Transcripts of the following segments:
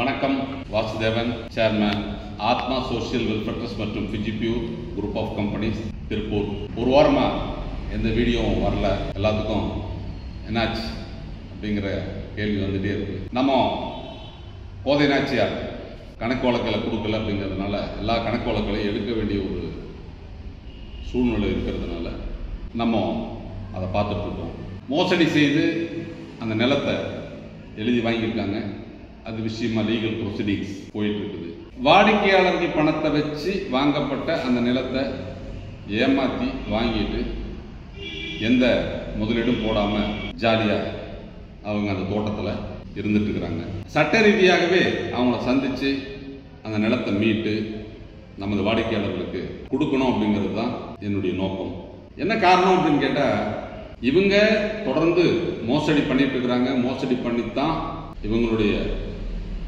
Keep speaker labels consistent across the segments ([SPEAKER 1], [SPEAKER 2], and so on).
[SPEAKER 1] வணக்கம். வாசுதேவன், சேர்மன், ஆத்மா social welfare trust மற்றும் ஃபிஜிபியூ குரூப் ஆஃப் கம்பெனிஸ், திருப்பூர். ஒரு வாரமாக எந்த வீடியோவும் வரல. எல்லாத்துக்கும் என்னாச்சு அப்படிங்கிற கேள்வி வந்துகிட்டே இருக்கு. நம்ம கோதை நாச்சியார் கணக்கு வழக்கில் கொடுக்கல அப்படிங்கிறதுனால எல்லா கணக்கு வழக்களையும் எடுக்க வேண்டிய ஒரு சூழ்நிலை இருக்கிறதுனால நம்ம அதை பார்த்துட்ருக்கோம். மோசடி செய்து அந்த நிலத்தை எழுதி வாங்கியிருக்காங்க. அது விஷயமா லீகல் ப்ரொசீடிங்ஸ் போயிட்டு இருக்குது. வாடிக்கையாளர்கள் பணத்தை வச்சு வாங்கப்பட்ட அந்த நிலத்தை ஏமாற்றி வாங்கிட்டு எந்த முதலீடும் போடாமல் ஜாலியாக அவங்க அந்த தோட்டத்தில் இருந்துட்டு இருக்கிறாங்க. சட்ட ரீதியாகவே அவங்கள சந்தித்து அந்த நிலத்தை மீட்டு நமது வாடிக்கையாளர்களுக்கு கொடுக்கணும் அப்படிங்கிறது தான் என்னுடைய நோக்கம். என்ன காரணம் அப்படின்னு கேட்டால், இவங்க தொடர்ந்து மோசடி பண்ணிட்டு இருக்கிறாங்க. மோசடி பண்ணித்தான் இவங்களுடைய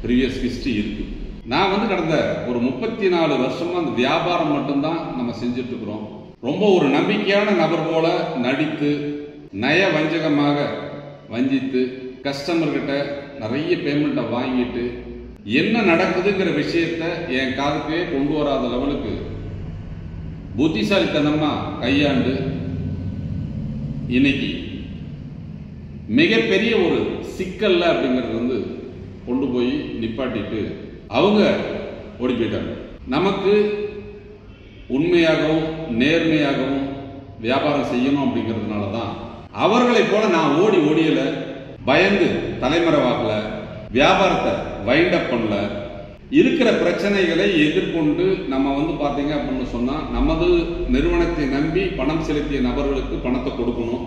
[SPEAKER 1] ப்ரீவியஸ் ஹிஸ்ட்ரி இருக்கு. நான் கடந்த ஒரு 34 வருஷமா அந்த வியாபாரம் மட்டும்தான் நம்ம செஞ்சுட்டு இருக்கிறோம். ரொம்ப ஒரு நம்பிக்கையான நபர் போல நடித்து நய வஞ்சகமாக வஞ்சித்து கஸ்டமர்கிட்ட நிறைய பேமெண்ட்டை வாங்கிட்டு என்ன நடக்குதுங்கிற விஷயத்த என் காதுக்கே கொண்டு வராத லெவலுக்கு புத்திசாலித்தனமா கையாண்டு இன்னைக்கு மிகப்பெரிய ஒரு சிக்கல்ல அப்படிங்கிறது கொண்டு போய் நிப்பாட்டிட்டு அவங்க ஓடி போயிட்டாங்க. நமக்கு உண்மையாகவும் நேர்மையாகவும் வியாபாரம் செய்யணும் அப்படிங்கிறதுனால தான் அவர்களை போல நான் ஓடியல, பயந்து தலைமறைவாகல, வியாபாரத்தை வைண்டப் பண்ணல. இருக்கிற பிரச்சனைகளை எதிர்கொண்டு நம்ம பார்த்தீங்க அப்படின்னு சொன்னா, நமது நிறுவனத்தை நம்பி பணம் செலுத்திய நபர்களுக்கு பணத்தை கொடுக்கணும்.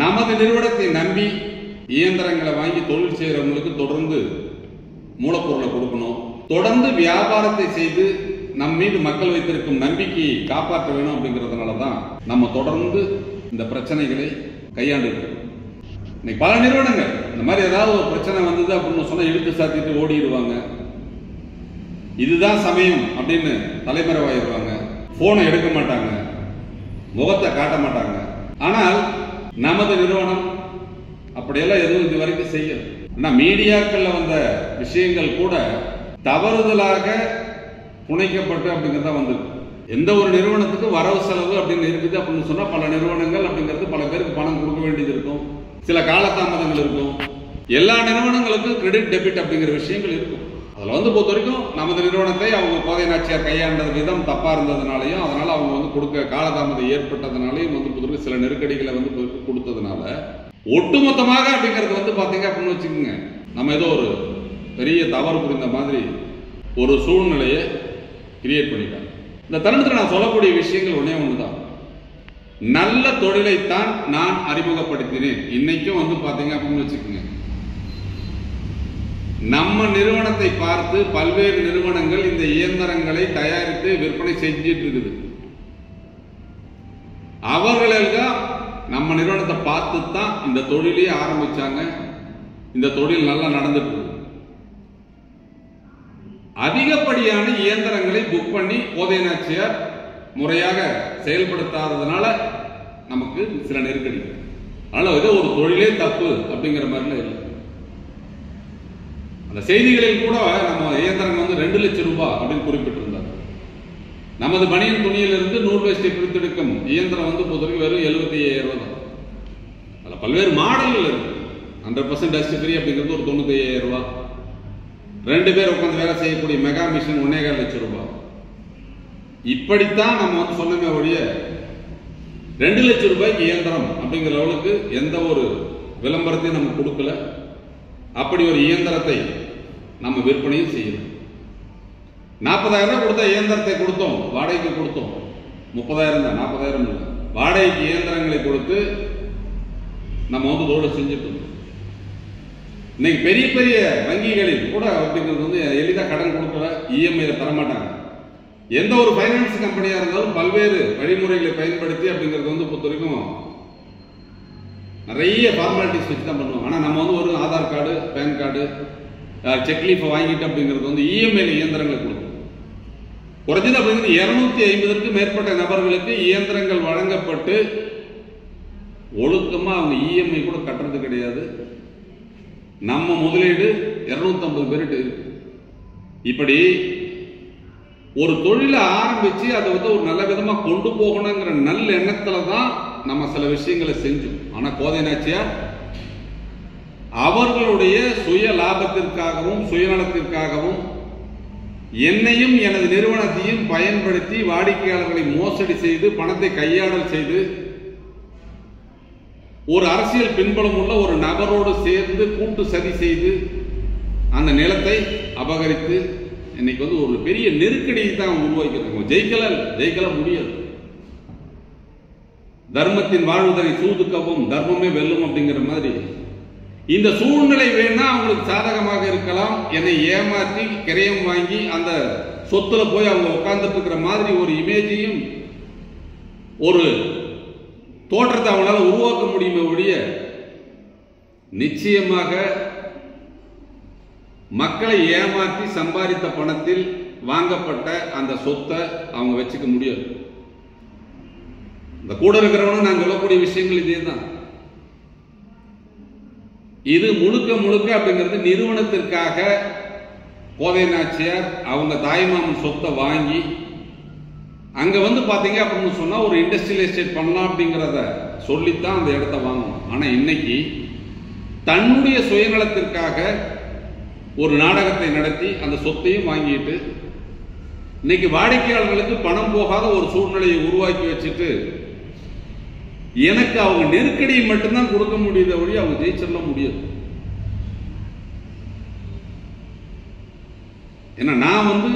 [SPEAKER 1] நமது நிறுவனத்தை நம்பி இயந்திரங்களை வாங்கி தொழில் செய்யறவங்களுக்கு தொடர்ந்து மூலப்பொருளை கொடுக்கணும். தொடர்ந்து வியாபாரத்தை செய்து நம் மீது மக்கள் வைத்திருக்கும் நம்பிக்கையை காப்பாற்ற வேணும் அப்படிங்கிறதுனால தான் நம்ம தொடர்ந்து இந்த பிரச்சனைகளை கையாண்டு இருக்கோம். இன்னைக்கு பல நிறுவனங்கள் இந்த மாதிரி ஏதாவது ஒரு பிரச்சனை வந்தது அப்படின்னு சொன்னா இழுத்து சாத்திட்டு ஓடிடுவாங்க. இதுதான் சமயம் அப்படின்னு தலைமறைவாயிருவாங்க. போனை எடுக்க மாட்டாங்க, முகத்தை காட்ட மாட்டாங்க. ஆனால் நமது நிறுவனம் அப்படியெல்லாம் எதுவும் இது வரைக்கும் செய்யல. மீடியாக்கள்ல வந்த விஷயங்கள் கூட தவறுதலாக புனைக்கப்பட்டு அப்படிங்கிறதா வந்திருக்கு. எந்த ஒரு நிறுவனத்துக்கு வரவு செலவு அப்படின்னு இருக்குது அப்படின்னு சொன்னா பல நிறுவனங்கள் அப்படிங்கிறது பல பேருக்கு பணம் கொடுக்க வேண்டியது இருக்கும். சில காலதாமதங்கள் இருக்கும். எல்லா நிறுவனங்களுக்கும் கிரெடிட் டெபிட் அப்படிங்கிற விஷயங்கள் இருக்கும். அதுல பொறுத்த வரைக்கும் நமது நிறுவனத்தை அவங்க கோதை நாச்சியார் கையாண்ட விதம் தப்பா இருந்ததுனாலையும், அதனால அவங்க கொடுக்க காலதாமதம் ஏற்பட்டதுனாலையும் பொறுத்தவரைக்கும் சில நெருக்கடிகளை கொடுத்ததுனால ஒட்டுமொத்தமாக அப்படிங்கிறது பாத்தீங்க அப்படின்னு வச்சுக்கோங்க, நம்ம ஏதோ ஒரு பெரிய தவறு புரிந்த மாதிரி ஒரு சூழ்நிலையை கிரியேட் பண்ணிட்டாங்க. இந்த தருணத்தில் நான் சொல்லக்கூடிய விஷயங்கள் ஒண்ணுதான். நல்ல தொழிலைத்தான் நான் அறிமுகப்படுத்தினேன். இன்னைக்கும் பாத்தீங்க அப்படின்னு வச்சுக்கோங்க, நம்ம நிறுவனத்தை பார்த்து பல்வேறு நிறுவனங்கள் இந்த இயந்திரங்களை தயாரித்து விற்பனை செஞ்சிட்டு இருக்குது. அவர்களெல்லாம் நம்ம நிறுவனத்தை பார்த்து தான் இந்த தொழிலே ஆரம்பிச்சாங்க. இந்த தொழில் நல்லா நடந்துட்டு இருக்கு. அதிகப்படியான இயந்திரங்களை புக் பண்ணி கோதை நாச்சியார் முறையாக செயல்படுத்தாததுனால நமக்கு சில நெருக்கடி. அதனால ஏதோ ஒரு தொழிலே தப்பு அப்படிங்கிற மாதிரில இல்லை. அந்த செய்திகளில் கூட நம்ம இயந்திரம் 2 லட்சம் ரூபாய் அப்படின்னு குறிப்பிட்டிருந்தார். நமது பனியன் துணியிலிருந்து நூல் வேஷ்டி பிரித்தெடுக்கும் இயந்திரம் பொறுத்தவரைக்கும் வெறும் 75,000 ரூபாய் தான். அதில் பல்வேறு மாடல்கள் இருக்கு. 100% டஸ்ட் ஃப்ரீ அப்படிங்கிறது ஒரு 95,000 ரூபாய். 2 பேர் உட்காந்து வேலை செய்யக்கூடிய மெகா மிஷின் 1,4 லட்சம் ரூபாய். இப்படித்தான் நம்ம சொன்னமே ஒழிய 2 லட்சம் ரூபாய்க்கு இயந்திரம் அப்படிங்கிற அளவுக்கு எந்த ஒரு விளம்பரத்தையும் நம்ம கொடுக்கல. அப்படி ஒரு இயந்திரத்தை நம்ம விற்பனையும் செய்யணும். 40,000 கொடுத்த இயந்திரத்தை கொடுத்தோம், வாடகைக்கு கொடுத்தோம். 30,000 தான், 40,000 இல்லை. வாடகைக்கு இயந்திரங்களை கொடுத்து நம்ம தொழில் செஞ்சுட்டு இருந்தோம். இன்னைக்கு பெரிய பெரிய வங்கிகளில் கூட அப்படிங்கிறது எளிதாக கடன் கொடுக்கல, இஎம்ஐ தரமாட்டாங்க. எந்த ஒரு பைனான்ஸ் கம்பெனியா இருந்தாலும் பல்வேறு வழிமுறைகளை பயன்படுத்தி அப்படிங்கிறது பொறுத்த வரைக்கும் நிறைய ஃபார்மாலிட்டிஸ் வச்சு தான் பண்ணுவோம். ஆனால் நம்ம ஒரு ஆதார் கார்டு, பேன் கார்டு, செக்லீஃபை வாங்கிட்டு அப்படிங்கிறது இஎம்ஐல இயந்திரங்களை கொடுக்கும். குறைஞ்சது அப்படிங்கிறது 250க்கும் மேற்பட்ட நபர்களுக்கு இயந்திரங்கள் வழங்கப்பட்டு ஒழுக்கமா அவங்க இஎம்ஐ கூட கட்டுறது கிடையாது. நம்ம முதலீடு 250 பேருக்கு இருக்கு. இப்படி ஒரு தொழிலை ஆரம்பிச்சு அதை வந்து ஒரு நல்ல விதமா கொண்டு போகணுங்கிற நல்ல எண்ணத்துல தான் நம்ம சில விஷயங்களை செஞ்சோம். ஆனா கோதை நாச்சியார் அவர்களுடைய சுய லாபத்திற்காகவும் சுயநலத்திற்காகவும் என்னையும் எனது நிறுவனத்தையும் பயன்படுத்தி வாடிக்கையாளர்களை மோசடி செய்து பணத்தை கையாடல் செய்து ஒரு அரசியல் பின்புலம் உள்ள ஒரு நபரோடு சேர்ந்து கூட்டு சதி செய்து அந்த நிலத்தை அபகரித்து இன்னைக்கு வந்து ஒரு பெரிய நெருக்கடியை தான் உருவாக்கியிருக்கோம். ஜெயிக்கல முடியாது. தர்மத்தின் வாழ்வதனை சூதுக்கவும் தர்மமே வெல்லும் அப்படிங்கிற மாதிரி இந்த சூழ்நிலை வேணா அவங்களுக்கு சாதகமாக இருக்கலாம். என்னை ஏமாற்றி கிரயம் வாங்கி அந்த சொத்துல போய் அவங்க உட்கார்ந்துட்டு இருக்கிற மாதிரி ஒரு இமேஜையும் ஒரு தோற்றத்தை அவங்களால உருவாக்க முடியுமே ஒழிய நிச்சயமாக மக்களை ஏமாற்றி சம்பாதித்த பணத்தில் வாங்கப்பட்ட அந்த சொத்தை அவங்க வச்சுக்க முடியாது. இந்த கூட இருக்கிறவனும் நான் சொல்லக்கூடிய விஷயங்கள் இதே தான். இது முழுக்க முழுக்க அப்படிங்கிறது நிறுவனத்திற்காக கோதை நாச்சியார் அவங்க தாய்மாமன் சொத்தை வாங்கி அங்க வந்து பாத்தீங்க அப்படின்னு சொன்னா ஒரு இண்டஸ்ட்ரியல் எஸ்டேட் பண்ணலாம் அப்படிங்கிறத சொல்லித்தான் அந்த இடத்த வாங்கணும். ஆனா இன்னைக்கு தன்னுடைய சுயநலத்திற்காக ஒரு நாடகத்தை நடத்தி அந்த சொத்தையும் வாங்கிட்டு இன்னைக்கு வாடிக்கையாளர்களுக்கு பணம் போகாத ஒரு சூழ்நிலையை உருவாக்கி வச்சுட்டு எனக்கு அவங்க நெருக்கடியை மட்டும்தான் கொடுக்க முடியுத ஒழிய அவங்க ஜெயிச்சிட முடியாது. ஏன்னா நான் வந்து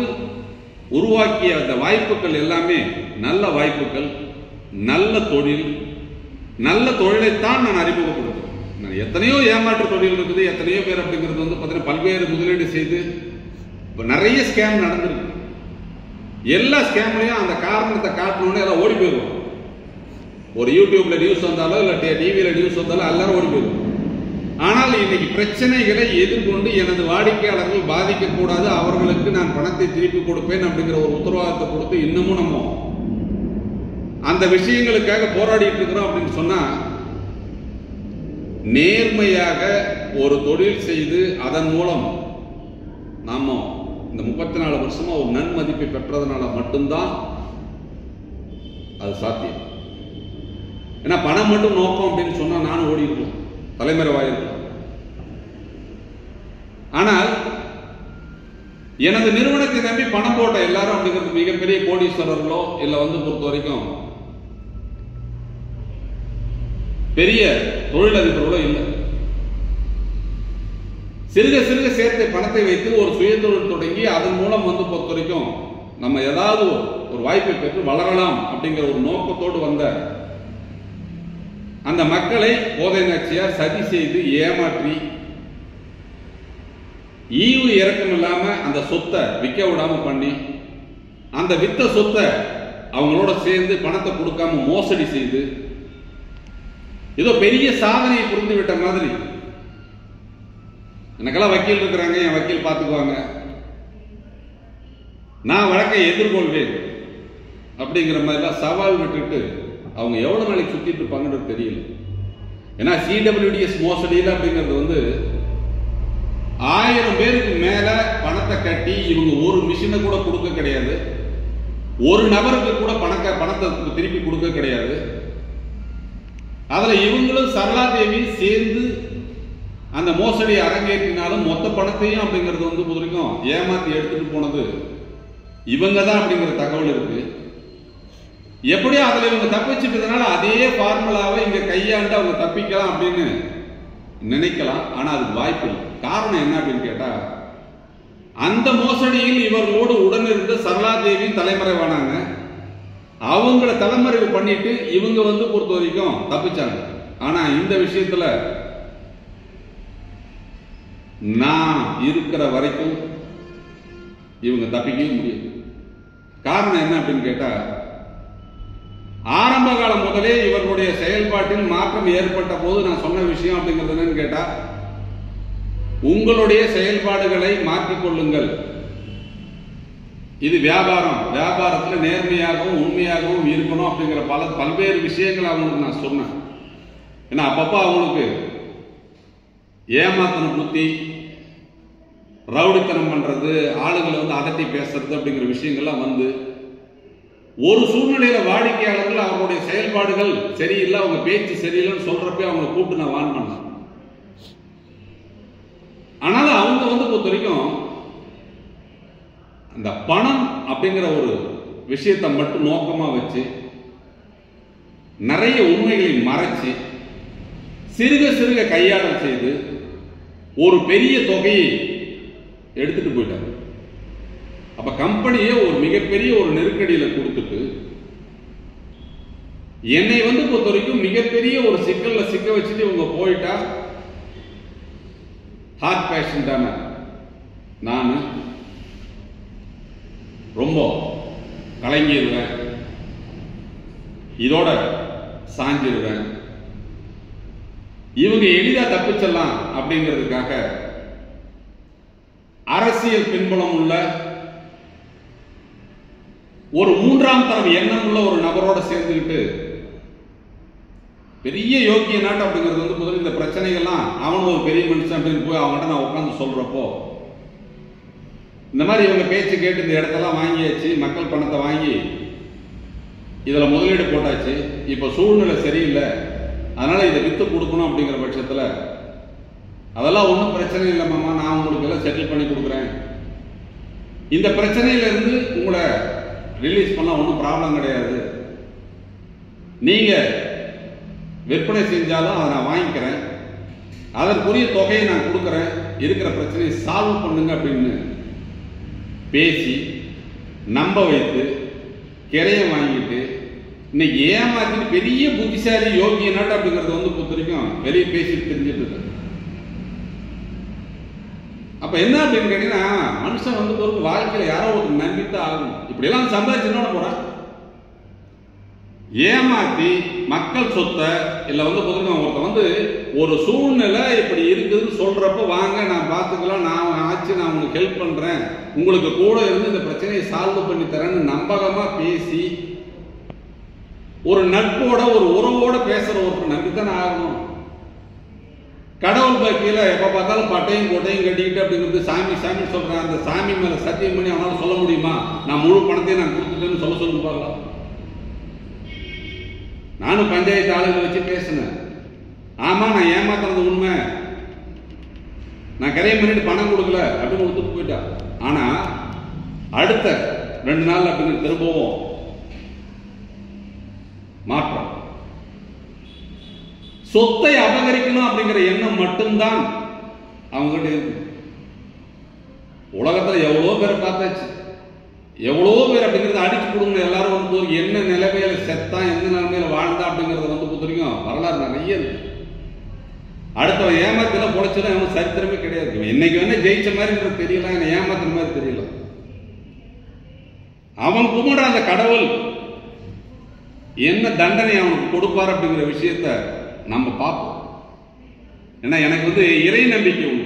[SPEAKER 1] உருவாக்கிய அந்த வாய்ப்புகள் எல்லாமே நல்ல வாய்ப்புகள், நல்ல தொழில், நல்ல தொழிலைத்தான் நான் அறிமுகப்படுத்துறேன். எத்தனையோ ஏமாற்று தொழில் இருக்குது, எத்தனையோ பேர் அப்படிங்கிறது வந்து பார்த்தீங்கன்னா பல்வேறு முதலீடு செய்து இப்போ நிறைய ஸ்கேம் நடந்திருக்கு. எல்லா ஸ்கேம்லையும் அந்த காரணத்தை காட்டணும்னு எல்லாம் ஓடி போயிடும். ஒரு யூடியூப்ல நியூஸ் வந்தாலும் இல்லை டிவியில நியூஸ் வந்தாலும் எல்லாரும் ஓடி போயிடும். ஆனால் இன்னைக்கு பிரச்சனைகளை எதிர்கொண்டு எனது வாடிக்கையாளர்கள் பாதிக்கக்கூடாது, அவர்களுக்கு நான் பணத்தை திருப்பி கொடுப்பேன் அப்படிங்கிற ஒரு உத்தரவாதத்தை கொடுத்து இன்னமும் நம்ம அந்த விஷயங்களுக்காக போராடிட்டு இருக்கிறோம். அப்படின்னு சொன்னா நேர்மையாக ஒரு தொழில் செய்து அதன் மூலம் நாம இந்த 34 வருஷமா ஒரு நன்மதிப்பை பெற்றதுனால மட்டும்தான் அது சாத்தியம். ஏன்னா பணம் மட்டும் நோக்கம் அப்படின்னு சொன்னா நானும் ஓடி இருக்கலாம், தலைமறைவாயிருக்கலாம். ஆனால் எனது நிறுவனத்தை நம்பி பணம் போட்ட எல்லாரும் அப்படிங்கிறது மிகப்பெரிய கோடீஸ்வரர்களோ இல்ல வந்து பொறுத்த வரைக்கும் பெரிய தொழிலதிபர்களோ இல்லை. சிறுக சிறுக சேர்த்த பணத்தை வைத்து ஒரு சுய தொழில் தொடங்கி அதன் மூலம் வந்து பொறுத்த வரைக்கும் நம்ம ஏதாவது ஒரு வாய்ப்பை பெற்று வளரலாம் அப்படிங்கிற ஒரு நோக்கத்தோடு வந்த அந்த மக்களை கோதை நாச்சியார் சதி செய்து ஏமாற்றி ஈவு இறக்கம் இல்லாம அந்த சொத்தை விற்க விடாம பண்ணி அந்த வித்த சொத்தை அவங்களோட சேர்ந்து பணத்தை கொடுக்காம மோசடி செய்து ஏதோ பெரிய சாதனையை புரிந்து விட்ட மாதிரி. எனக்கெல்லாம் வக்கீல் இருக்கிறாங்க, என் வக்கீல் பார்த்துக்குவாங்க, நான் வழக்கை எதிர்கொள்வேன் அப்படிங்கிற மாதிரிலாம் சவால் விட்டுட்டு அவங்க எவ்வளவு நாளைக்கு சுத்திட்டு இருப்பாங்கன்னு தெரியல. ஏன்னா CWDS மோசடியில் அப்படிங்கிறது வந்து 1000 பேருக்கு மேல பணத்தை கட்டி இவங்க ஒரு மிஷினை கூட கொடுக்க கிடையாது, ஒரு நபருக்கு கூட பணத்தை திருப்பி கொடுக்க கிடையாது. அதுல இவங்களும் சரளா தேவி சேர்ந்து அந்த மோசடியை அரங்கேற்றினாலும் மொத்த பணத்தையும் அப்படிங்கிறது வந்து புதுவரைக்கும் ஏமாத்தி எடுத்துட்டு போனது இவங்க தான் அப்படிங்கிற தகவல் இருக்கு. எப்படியோ அதுல இவங்க தப்பிச்சுட்டதுனால அதே ஃபார்முலாவை இங்க கையாண்டு அவங்க தப்பிக்கலாம் அப்படின்னு நினைக்கலாம். ஆனா அதுக்கு வாய்ப்பு இல்லை. காரணம் என்ன அப்படின்னு கேட்டா அந்த மோசடியில் இவர்களோடு உடனிருந்த சரளா தேவியும் தலைமறைவானாங்க. அவங்கள தலைமறைவு பண்ணிட்டு இவங்க வந்து பொறுத்த வரைக்கும் தப்பிச்சாங்க. ஆனா இந்த விஷயத்துல நான் இருக்கிற வரைக்கும் இவங்க தப்பிக்கவே முடியாது. காரணம் என்ன அப்படின்னு கேட்டா ஆரம்ப காலம் முதலே இவர்களுடைய செயல்பாட்டில் மாற்றம் ஏற்பட்ட போது நான் சொன்ன விஷயம் அப்படிங்கிறது என்னன்னு கேட்டா உங்களுடைய செயல்பாடுகளை மாற்றிக்கொள்ளுங்கள். இது வியாபாரம், வியாபாரத்தில் நேர்மையாகவும் உண்மையாகவும் இருக்கணும் அப்படிங்கிற பல்வேறு விஷயங்கள் அவங்களுக்கு நான் சொன்னேன். ஏன்னா அப்பப்போ அவங்களுக்கு ஏமாத்தன புத்தி, ரவுடித்தனம் பண்றது, ஆளுங்களை வந்து அதட்டி பேசுறது அப்படிங்கிற விஷயங்கள்லாம் வந்து ஒரு சூழ்நிலையில வாடிக்கையாளர்கள் அவங்களுடைய செயல்பாடுகள் சரியில்லை, அவங்க பேச்சு சரியில்லைன்னு சொல்றப்ப அவங்க கூப்பிட்டு நான் வான் பண்ணேன். ஆனாலும் அவங்க வந்து பொறுத்த வரைக்கும் அந்த பணம் அப்படிங்கிற ஒரு விஷயத்தை மட்டும் நோக்கமா வச்சு நிறைய உண்மைகளை மறைச்சு சிறுக சிறுக கையாடல் செய்து ஒரு பெரிய தொகையை எடுத்துட்டு போயிட்டாங்க. அப்ப கம்பெனியே ஒரு மிகப்பெரிய ஒரு நெருக்கடியில கொடுத்துட்டு என்னை வந்து பொறுத்த வரைக்கும் மிகப்பெரிய ஒரு சிக்கல்ல சிக்க வச்சுட்டு இவங்க போயிட்டா ஹார்ட் பேஷண்டான நான் ரொம்ப கலங்கிடுவேன், இதோட சாஞ்சிடுவேன். இவங்க எளிதா தப்பிச்சலாம் அப்படிங்கிறதுக்காக அரசியல் பின்புலம் உள்ள ஒரு மூன்றாம் தரம் எண்ணம் உள்ள ஒரு நபரோட சேர்ந்துக்கிட்டு பெரிய யோக்கிய நாட்டு அப்படிங்கிறது வந்து முதல்ல இந்த பிரச்சனைகள்லாம் அவனும் ஒரு பெரிய மனுஷன் அப்படின்னு போய் அவங்ககிட்ட நான் உட்காந்து சொல்றப்போ இந்த மாதிரி இவங்க பேச்சு கேட்டு இந்த இடத்தெல்லாம் வாங்கியாச்சு, மக்கள் பணத்தை வாங்கி இதுல முதலீடு போட்டாச்சு, இப்ப சூழ்நிலை சரியில்லை, அதனால இதை வித்து கொடுக்கணும் அப்படிங்கிற பட்சத்துல அதெல்லாம் ஒன்றும் பிரச்சனை இல்லை மாமா, நான் உங்களுக்கு எல்லாம் செட்டில் பண்ணி கொடுக்குறேன், இந்த பிரச்சனையில இருந்து உங்களை ரிலீஸ் பண்ண ஒன்றும் ப்ராப்ளம் கிடையாது, நீங்க விற்பனை செஞ்சாலும் அதை நான் வாங்கிக்கிறேன், அதற்குரிய தொகையை நான் கொடுக்குறேன், இருக்கிற பிரச்சனையை சால்வ் பண்ணுங்க அப்படின்னு பேசி நம்ப வைத்து கிரைய வாங்கிட்டு இன்னைக்கு ஏமாத்திட்டு பெரிய புத்திசாலி யோகிய நாட்டு அப்படிங்கிறது வந்து பொறுத்தவரைக்கும் வெளியே பேசிட்டு தெரிஞ்சிட்டு இருக்கு. அப்ப என்ன அப்படின்னு கேட்டீங்கன்னா மனுஷன் வந்து ஒரு வாழ்க்கையில யாரோ ஒரு நம்பித்தான் ஆகும். இப்படி எல்லாம் சம்பாதிச்சு என்ன போறான், ஏமாத்தி மக்கள் சொத்தை இல்ல வந்து ஒருத்த வந்து ஒரு சூழ்நிலை இப்படி இருக்குதுன்னு சொல்றப்ப வாங்க நான் பார்த்துக்கலாம், நான் ஆச்சு, நான் உங்களுக்கு ஹெல்ப் பண்றேன், உங்களுக்கு கூட இருந்து இந்த பிரச்சனையை சால்வ் பண்ணி தரேன்னு நம்பகமா பேசி ஒரு நட்போட ஒரு உறவோட பேசுற ஒருத்தர் நம்பித்தானே ஆகணும். கடவுள் பாக்கியில எப்ப பார்த்தாலும் பட்டையும் கோட்டையும் கட்டிக்கிட்டு அப்படிங்கிறது சாமி சாமி சொல்றேன், அந்த சாமி மேல சத்தியம் பண்ணி அவனால சொல்ல முடியுமா நான் முழு பணத்தையும் நான் கொடுத்துட்டேன்னு சொல்ல பார்க்கலாம். நானும் பஞ்சாயத்து ஆளுங்களை வச்சு பேசினேன், ஆமா நான் ஏமாத்துறது உண்மை, நான் கரையை பண்ணிட்டு பணம் கொடுக்கல அப்படின்னு ஒத்துட்டு போயிட்டா. ஆனா அடுத்த 2 நாள் அப்படின்னு திரும்பவும் மாற்றம், சொத்தை அபகரிக்கணும் அப்படிங்கிற எண்ணம் மட்டும்தான் அவங்ககிட்ட இருக்கு. உலகத்துல எவ்வளோ பேர் பார்த்தாச்சு, எவ்வளோ பேர் அப்படிங்கிறத அடிச்சு கொடுங்க, எல்லாரும் வந்து என்ன நிலைமையில செத்தான் எந்த நிலைமையில வாழ்ந்தா அப்படிங்கறத வந்து பொறுத்தவரைக்கும் வரலாறு நிறைய இருக்கு. அடுத்தவன் ஏமாத்தில பொழைச்சதான் அவன் சரித்திரமே கிடையாது. இன்னைக்கு வேணா ஜெயிச்ச மாதிரி தெரியல, என்ன ஏமாத்துற மாதிரி தெரியல. அவன் கும்பிடுற அந்த கடவுள் என்ன தண்டனை அவனுக்கு கொடுப்பார் அப்படிங்கிற விஷயத்த நம்ம பார்ப்போம். ஏன்னா எனக்கு வந்து இறை நம்பிக்கை உண்டு,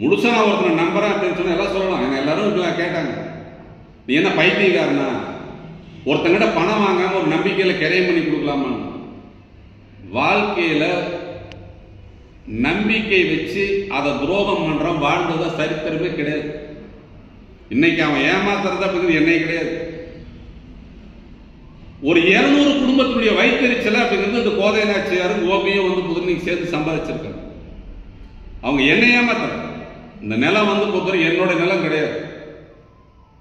[SPEAKER 1] முழுசா நான் ஒருத்தனை நம்புறேன் அப்படின்னு சொன்னா எல்லாம் சொல்லலாம். என்ன எல்லாரும் கேட்டாங்க, நீ என்ன பைத்தியக்காரனா, ஒருத்தங்கிட்ட பணம் வாங்காம ஒரு நம்பிக்கையில கிரையம் பண்ணி கொடுக்கலாமா? வாழ்க்கையில நம்பிக்கை வச்சு அதை துரோகம் பண்றான் வாழ்ந்ததா சரித்திரமே கிடையாது. இன்னைக்கு அவன் ஏமாத்துறதா அப்படிங்கிறது என்னை கிடையாது. ஒரு 200 குடும்பத்தினுடைய வைத்தறிச்சல அப்படிங்கிறது இந்த கோதை நாச்சியாரும் கோபியும் வந்து புதுமைக்கு சேர்ந்து சம்பாதிச்சிருக்காங்க. அவங்க என்ன ஏமாத்துறாங்க. இந்த நிலம் வந்து பொறுத்தவரை என்னோட நிலம் கிடையாது.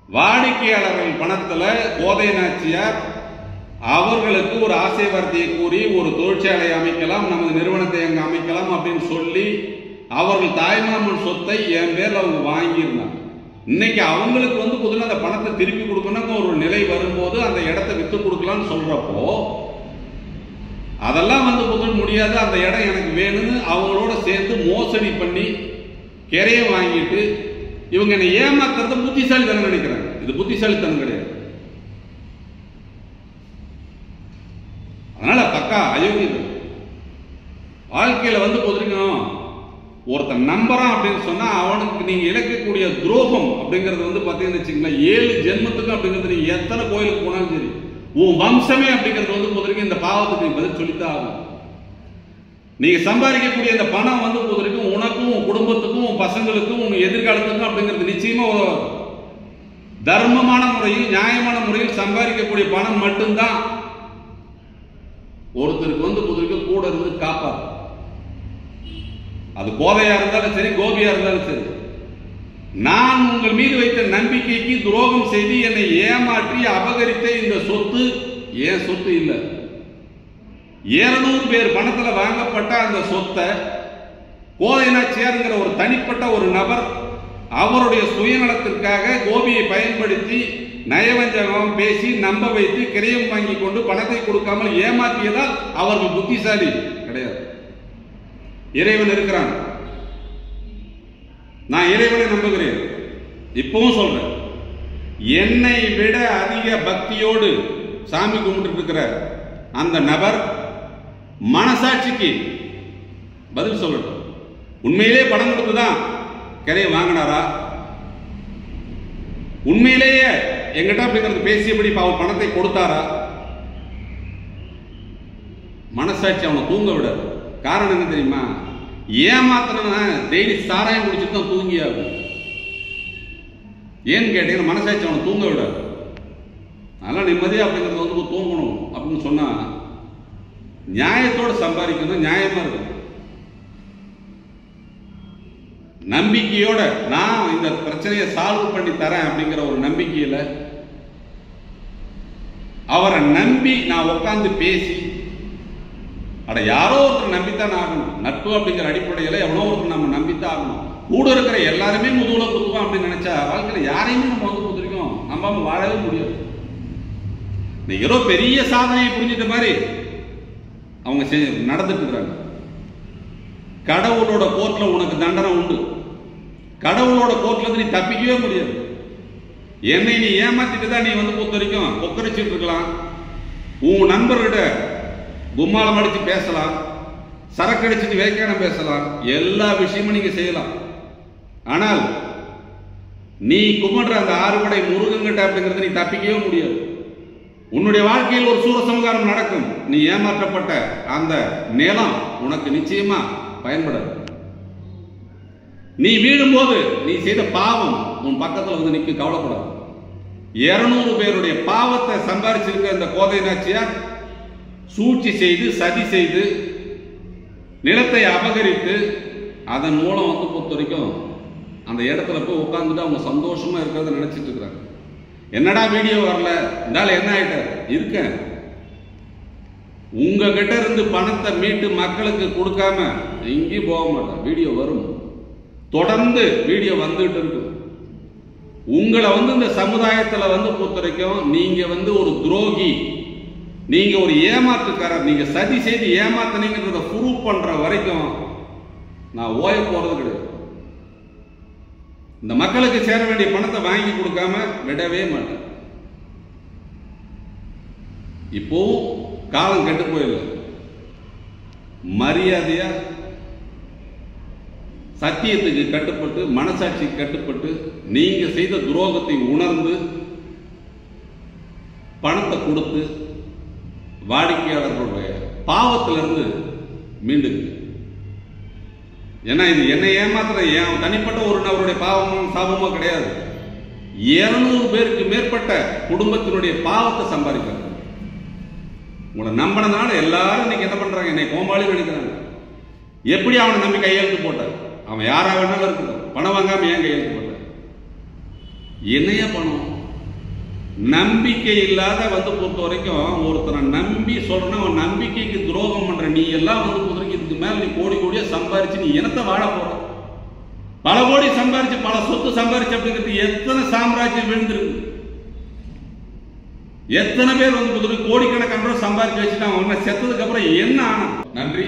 [SPEAKER 1] வாடிக்கையாளர்கள் பணத்துல கோதை நாச்சியார் அவர்களுக்கு ஒரு ஆசை வார்த்தையை கூறி ஒரு தொழிற்சாலை அமைக்கலாம், நமது நிறுவனத்தை அங்க அமைக்கலாம் அப்படின்னு சொல்லி அவர்கள் தாய்மாமன் சொத்தை என் பேர்ல அவங்க வாங்கியிருந்தாங்க. இன்னைக்கு அவங்களுக்கு வந்து பொதுவாக அந்த பணத்தை திருப்பி கொடுக்கணும் ஒரு நிலை வரும்போது அந்த இடத்தை வித்து கொடுக்கலாம்னு சொல்றப்போ அதெல்லாம் வந்து பொதுவாக முடியாது, அந்த இடம் எனக்கு வேணும்னு அவங்களோட சேர்ந்து மோசடி பண்ணி கிரையை வாங்கிட்டு இவங்க என்ன ஏமாத்துறத புத்திசாலித்தனம் நினைக்கிறாங்க. இது புத்திசாலித்தனம் கிடையாது. அதனால பக்கா அயோக்கியம். வாழ்க்கையில வந்து பொதுவாக ஒருத்தன் நம்புறான் அப்படின்னு சொன்னா அவனுக்கு நீங்க இழக்கக்கூடிய துரோகம் அப்படிங்கறது வந்து பாத்தீங்கன்னு வச்சுக்கீங்களா 7 ஜென்மத்துக்கு அப்படிங்கிறது நீங்க எத்தனை கோயிலுக்கு போனாலும் சரி உன் வம்சமே அப்படிங்கிறது வந்து பொதுவாக இந்த பாவத்துக்கு பதில் சொல்லித்தான் ஆகும். நீங்க சம்பாதிக்கக்கூடிய அந்த பணம் வந்து பொறுத்தவரைக்கும் உனக்கும் உன் குடும்பத்துக்கும் உன் பசங்களுக்கும் உன் எதிர்காலத்துக்கும் அப்படிங்கிறது நிச்சயமா உதவும். தர்மமான முறையில் நியாயமான முறையில் சம்பாதிக்கக்கூடிய பணம் மட்டும்தான் ஒருத்தருக்கு வந்து பொறுத்தவரைக்கும் கூட இருந்து காப்பாற்று. அது கோதையா இருந்தாலும் சரி, கோபியா இருந்தாலும் சரி. நான் உங்கள் மீது வைத்த நம்பிக்கைக்கு துரோகம் செய்து என்னை ஏமாற்றி அபகரித்த இந்த சொத்து ஏன் சொத்து இல்லை. 200 பேர் பணத்தில் வாங்கப்பட்ட அந்த சொத்தை கோதை நாச்சியார்ங்கிற ஒரு தனிப்பட்ட ஒரு நபர் அவருடைய சுயநலத்திற்காக கோபியை பயன்படுத்தி நயவஞ்சகம் பேசி நம்ப வைத்து கிரயம் வாங்கி கொண்டு பணத்தை கொடுக்காமல் ஏமாற்றியதால் அவர்கள் புத்திசாலி கிடையாது. இறைவன் இருக்கிறான். நான் இறைவனை நம்புகிறேன். இப்பவும் சொல்றேன், என்னை விட அதிக பக்தியோடு சாமி கும்பிட்டு இருக்கிற அந்த நபர் மனசாட்சிக்கு பதில் சொல்லட்டும். உண்மையிலே பணம் கொடுத்துதான் கரையை வாங்கினாரா? உண்மையிலேயே எங்கிட்ட அப்படிங்கிறது பேசியபடி அவர் பணத்தை கொடுத்தாரா? மனசாட்சி அவனை தூங்க விடாது. காரணம் என்ன தெரியுமா? ஏமாத்தின டெய்லி சாராயம் குடிச்சுட்டு தான் தூங்கியாகும். ஏன்னு கேட்டீங்கன்னா மனசாட்சி அவனை தூங்க விடாது. அதெல்லாம் நிம்மதியா அப்படிங்கிறது வந்து தூங்கணும் அப்படின்னு சொன்னா நியாயத்தோடு சம்பாதிக்கணும், நியாயமா இருக்கும். நம்பிக்கையோட நான் இந்த பிரச்சனையை சால்வ் பண்ணி தரேன் அப்படிங்கிற ஒரு நம்பிக்கையில அவரை நம்பி நான் உட்கார்ந்து பேசி, அட யாரோ ஒருத்தர் நம்பித்தான் ஆகணும். நட்பு அப்படிங்கிற அடிப்படையில் எவ்வளோ ஒருத்தர் நம்ம நம்பித்தான் ஆகணும். கூட இருக்கிற எல்லாருமே முதுகுல குத்துவோம் அப்படின்னு நினைச்சா வாழ்க்கையில் யாரையுமே நம்ம வந்து குத்துருக்கோம் நம்பாம வாழவே முடியாது. ஏதோ பெரிய சாதனையை புரிஞ்சிட்ட மாதிரி அவங்க நடந்துட்டு இருக்கிறாங்க. கடவுளோட கோர்ட்ல உனக்கு தண்டனை உண்டு. கடவுளோட கோர்ட்ல நீ தப்பிக்கவே முடியாது. என்னை நீ ஏமாத்திட்டு தான் நீ வந்து பொறுத்த வரைக்கும் கொக்கரிச்சிட்டு இருக்கலாம். உன் நண்பர்கிட்ட கும்மாளம் அடிச்சு பேசலாம், சரக்கு அடிச்சுட்டு வேக்கானம் பேசலாம், எல்லா விஷயமும் நீங்க செய்யலாம். ஆனால் நீ கும்பிடுற அந்த ஆறுபடை முருகன்கிட்ட அப்படிங்கிறது நீ தப்பிக்கவே முடியாது. உன்னுடைய வாழ்க்கையில் ஒரு சூரசம்காரம் நடக்கும். நீ ஏமாற்றப்பட்ட அந்த நிலம் உனக்கு நிச்சயமா பயன்படாது. நீ வீழும்போது நீ செய்த பாவம் உன் பக்கத்தில் வந்து நிற்க, கவலைப்படாது. 200 பேருடைய பாவத்தை சம்பாதிச்சிருக்க இந்த கோதை நாச்சியார் சூழ்ச்சி செய்து சதி செய்து நிலத்தை அபகரித்து அதன் மூலம் வந்து பொறுத்த வரைக்கும் அந்த இடத்துல போய் உட்கார்ந்துட்டு அவங்க சந்தோஷமா இருக்கிறத நினைச்சிட்டு இருக்கிறாங்க. என்னடா வீடியோ வரல இருந்தாலும் என்ன ஆயிட்ட இருக்கேன். உங்ககிட்ட இருந்து பணத்தை மீட்டு மக்களுக்கு கொடுக்காம எங்கேயும் போக மாட்டேன். வீடியோ வரும், தொடர்ந்து வீடியோ வந்துட்டு இருக்கு. உங்களை வந்து இந்த சமுதாயத்துல வந்து பொறுத்த வரைக்கும் நீங்க வந்து ஒரு துரோகி, நீங்க ஒரு ஏமாத்துக்காரர், நீங்க சதி செய்து ஏமாத்தினீங்கன்றத ப்ரூவ் பண்ற வரைக்கும் நான் ஓய போறது கிடையாது. இந்த மக்களுக்கு சேர வேண்டிய பணத்தை வாங்கி கொடுக்காம விடவே மாட்டேன். இப்போ காலம் கெட்டு போயிடல. மரியாதையா சத்தியத்துக்கு கட்டுப்பட்டு மனசாட்சிக்கு கட்டுப்பட்டு நீங்க செய்த துரோகத்தை உணர்ந்து பணத்தை கொடுத்து வாடிக்கையாளர்களுடைய பாவத்திலிருந்து மீண்டுங்க. ஏன்னா இது என்னை ஏமாத்துற என் தனிப்பட்ட ஒரு நபருடைய பாவமும் சாபமோ கிடையாது. 200 பேருக்கு மேற்பட்ட குடும்பத்தினுடைய பாவத்தை சம்பாதிக்கிறாங்க. உங்களை நம்பினதுனால எல்லாரும் இன்னைக்கு என்ன பண்றாங்க, என்னை கோமாளி நினைக்கிறாங்க. எப்படி அவனை நம்பி கையெழுத்து போட்ட? அவன் யாரா வேணாலும் இருக்கட்டும், பணம் வாங்காம ஏன் கையெழுத்து போட்ட? என்னையா பணம்? நம்பிக்கை இல்லாத வந்து பொறுத்த வரைக்கும் ஒருத்தனை நம்பி சொல்றேன்னா அவன் நம்பிக்கைக்கு துரோகம் பண்ற. நீ எல்லாம் வந்து பொறுத்த வரைக்கும் இதுக்கு மேல நீ கோடி கோடியா சம்பாரிச்சு நீ என்னத்தை வாழ போற? பல கோடி சம்பாரிச்சு பல சொத்து சம்பாரிச்சு அப்படிங்கிறது எத்தனை சாம்ராஜ்யம் விழுந்திருக்கு. எத்தனை பேர் வந்து கோடிக்கணக்கான சம்பாரிச்சு வச்சுட்டாங்க. செத்ததுக்கு அப்புறம் என்ன ஆனா? நன்றி.